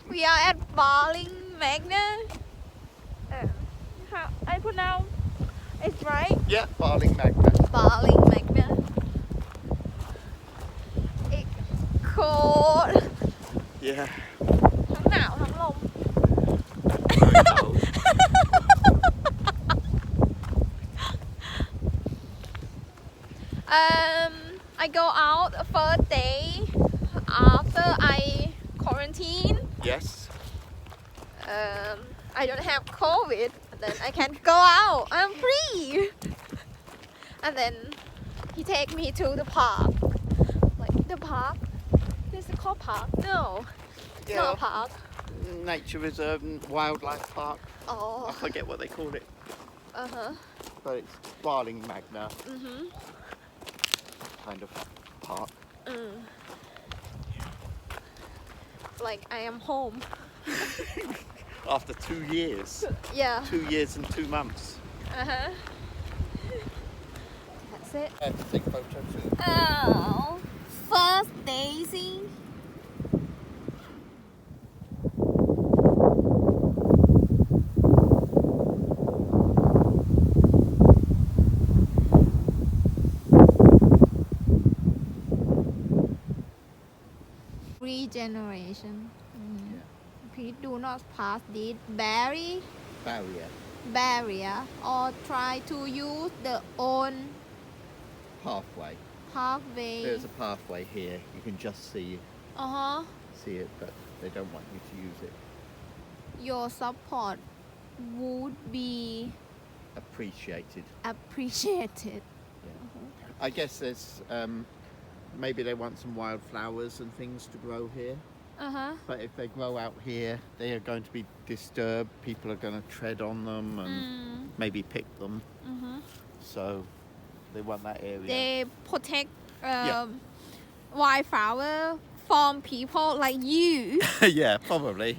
We are at Bowling Magna. How I pronounce it's right? Yeah, Barling Magna. Bowling Magna. It's cold. Yeah. ทั้งหนาวทั้งลม Very cold. I go out first day after I quarantine. Yes. I don't have COVID. Then I can go out. I'm free. And then he take me to the park. Like the park. Is it called park? No. It's not a park. Nature reserve and wildlife park. I Oh. forget what they call it, Uh-huh. but it's Barling Magna Mm-hmm. kind of park. Like I am home. After 2 years. Yeah. 2 years and 2 months. Uh-huh. That's it. I have to take photos soon. Oh. First Daisy. Regeneration. Please do not pass this barrier or try to use the own Pathway. pathway. There's a pathway here. You can just see it, but they don't want you to use it. Your support would be Appreciated. appreciated. I guess there's maybe they want some wildflowers and things to grow here. But if they grow out here, they are going to be disturbed. People are going to tread on them and maybe pick them. So they want that area. They protect Yeah. wildflower from people like you. Yeah, probably.